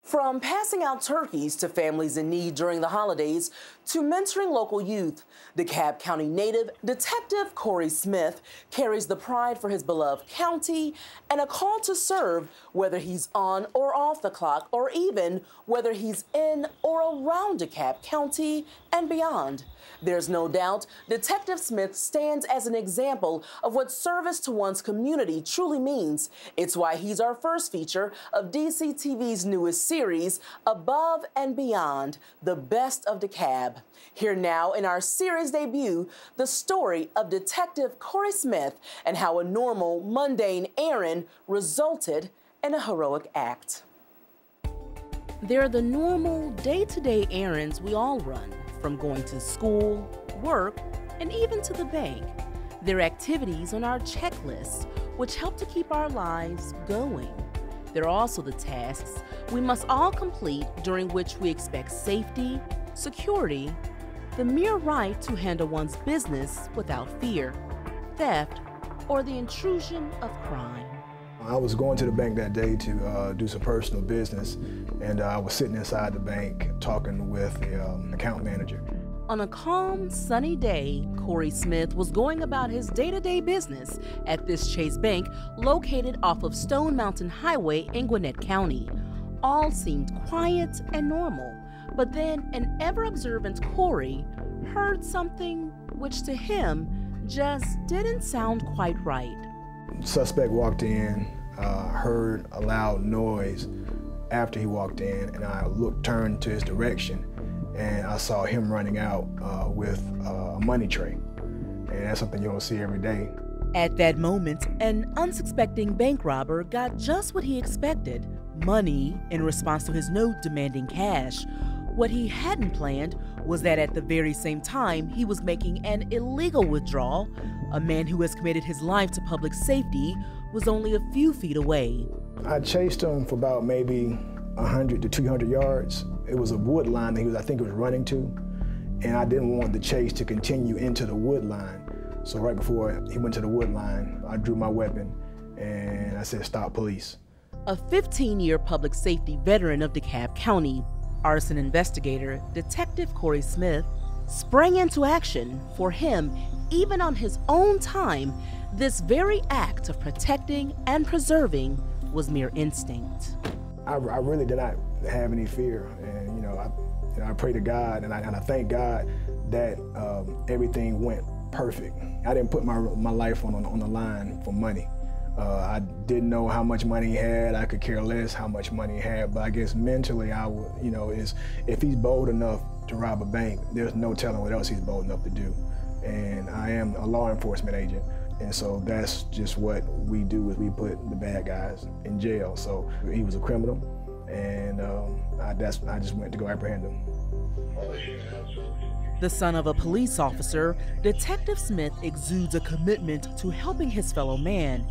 From passing out turkeys to families in need during the holidays to mentoring local youth, DeKalb County native Detective Corey Smith carries the pride for his beloved county and a call to serve, whether he's on or off the clock, or even whether he's in or around DeKalb County and beyond. There's no doubt Detective Smith stands as an example of what service to one's community truly means. It's why he's our first feature of DCTV's newest series, Above and Beyond, the Best of DeKalb. Here now in our series debut, the story of Detective Corey Smith and how a normal, mundane errand resulted in a heroic act. They're the normal, day-to-day errands we all run, from going to school, work, and even to the bank. They're activities on our checklist, which help to keep our lives going. They're also the tasks we must all complete during which we expect safety, security, the mere right to handle one's business without fear, theft, or the intrusion of crime. I was going to the bank that day to do some personal business, and I was sitting inside the bank talking with the account manager. On a calm, sunny day, Corey Smith was going about his day-to-day business at this Chase Bank located off of Stone Mountain Highway in Gwinnett County. All seemed quiet and normal, but then an ever-observant Corey heard something which to him just didn't sound quite right. Suspect walked in, heard a loud noise after he walked in, and I turned to his direction, and I saw him running out with a money tray. And that's something you don't see every day. At that moment, an unsuspecting bank robber got just what he expected, money in response to his note demanding cash. What he hadn't planned was that at the very same time he was making an illegal withdrawal, a man who has committed his life to public safety was only a few feet away. I chased him for about maybe 100 to 200 yards. It was a wood line that I think he was running to, and I didn't want the chase to continue into the wood line. So right before he went to the wood line, I drew my weapon and I said, "Stop, police." A 15-year public safety veteran of DeKalb County, arson investigator Detective Corey Smith sprang into action. For him, even on his own time, this very act of protecting and preserving was mere instinct. I really did not have any fear, and I pray to God and I thank God that everything went perfect. I didn't put my life on the line for money. I didn't know how much money he had. I could care less how much money he had, but I guess mentally I would, if he's bold enough to rob a bank, there's no telling what else he's bold enough to do. And I am a law enforcement agent, and so that's just what we do, is we put the bad guys in jail. So he was a criminal, and I just went to go apprehend him. The son of a police officer, Detective Smith exudes a commitment to helping his fellow man.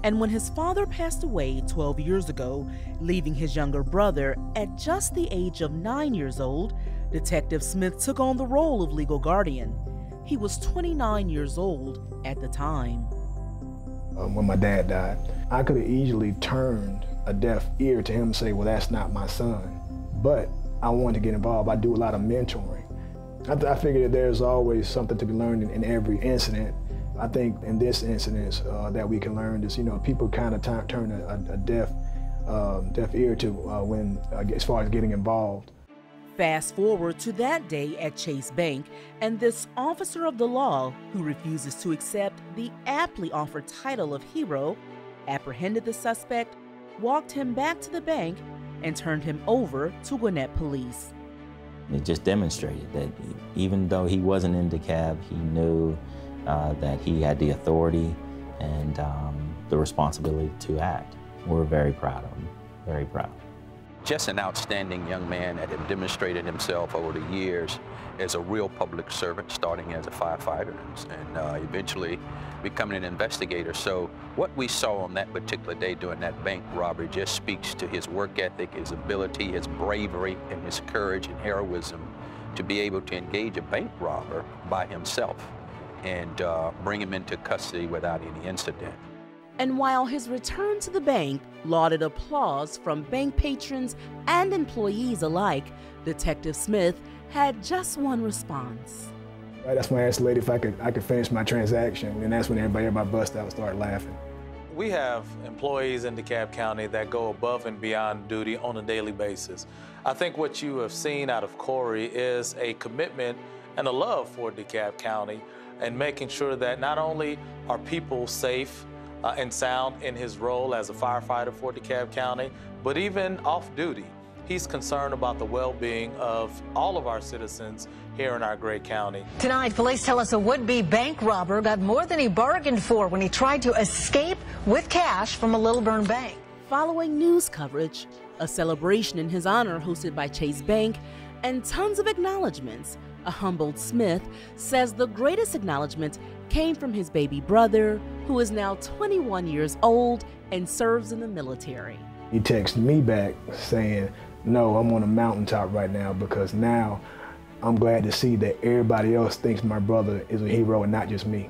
And when his father passed away 12 years ago, leaving his younger brother at just the age of 9 years old, Detective Smith took on the role of legal guardian. He was 29 years old at the time. When my dad died, I could have easily turned a deaf ear to him and say, "Well, that's not my son." But I wanted to get involved. I do a lot of mentoring. I figured that there's always something to be learned in every incident. I think in this incident that we can learn is, people kind of turn a deaf ear to as far as getting involved. Fast forward to that day at Chase Bank, and this officer of the law, who refuses to accept the aptly offered title of hero, apprehended the suspect, walked him back to the bank, and turned him over to Gwinnett police. It just demonstrated that even though he wasn't in DeKalb, he knew that he had the authority and the responsibility to act. We're very proud of him, very proud. Just an outstanding young man that had demonstrated himself over the years as a real public servant, starting as a firefighter and eventually becoming an investigator. So what we saw on that particular day during that bank robbery just speaks to his work ethic, his ability, his bravery, and his courage and heroism to be able to engage a bank robber by himself and bring him into custody without any incident. And while his return to the bank lauded applause from bank patrons and employees alike, Detective Smith had just one response. Right, that's when I asked the lady if I could finish my transaction, and that's when everybody bust out and started laughing. We have employees in DeKalb County that go above and beyond duty on a daily basis. I think what you have seen out of Corey is a commitment and a love for DeKalb County and making sure that not only are people safe and sound in his role as a firefighter for DeKalb County, but even off duty. He's concerned about the well-being of all of our citizens here in our great county. Tonight, police tell us a would-be bank robber got more than he bargained for when he tried to escape with cash from a Little Burn bank. Following news coverage, a celebration in his honor hosted by Chase Bank, and tons of acknowledgments, a humbled Smith says the greatest acknowledgement came from his baby brother, who is now 21 years old and serves in the military. He texted me back saying, "No, I'm on a mountaintop right now because now I'm glad to see that everybody else thinks my brother is a hero and not just me."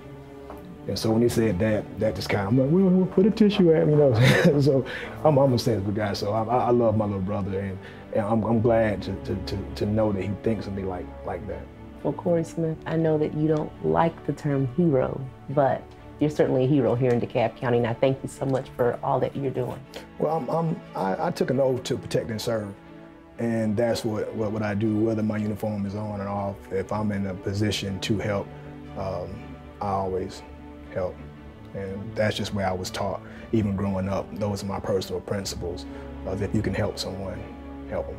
And so when he said that just kind of, I'm like, we'll put a tissue at me, you know. So I'm a sensitive guy, so I love my little brother, and I'm glad to know that he thinks of me like that. Well, Corey Smith, I know that you don't like the term hero, but you're certainly a hero here in DeKalb County, and I thank you so much for all that you're doing. Well, I took an oath to protect and serve, and that's what I do, whether my uniform is on or off. If I'm in a position to help, I always help, and that's just where I was taught, even growing up. Those are my personal principles. If you can help someone, help them.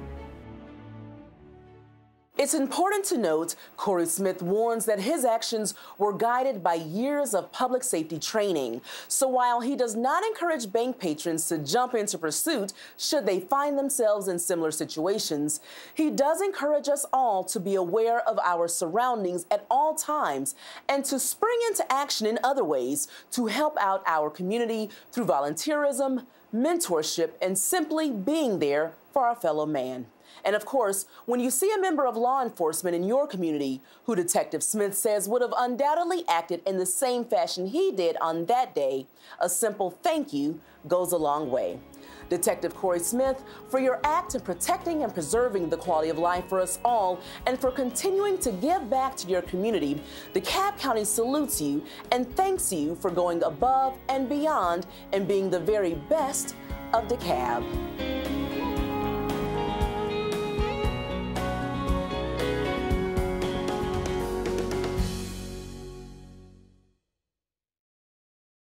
It's important to note, Corey Smith warns that his actions were guided by years of public safety training. So while he does not encourage bank patrons to jump into pursuit should they find themselves in similar situations, he does encourage us all to be aware of our surroundings at all times and to spring into action in other ways to help out our community through volunteerism, mentorship, and simply being there for our fellow man. And of course, when you see a member of law enforcement in your community who Detective Smith says would have undoubtedly acted in the same fashion he did on that day, a simple thank you goes a long way. Detective Corey Smith, for your act in protecting and preserving the quality of life for us all and for continuing to give back to your community, DeKalb County salutes you and thanks you for going above and beyond and being the very best of DeKalb.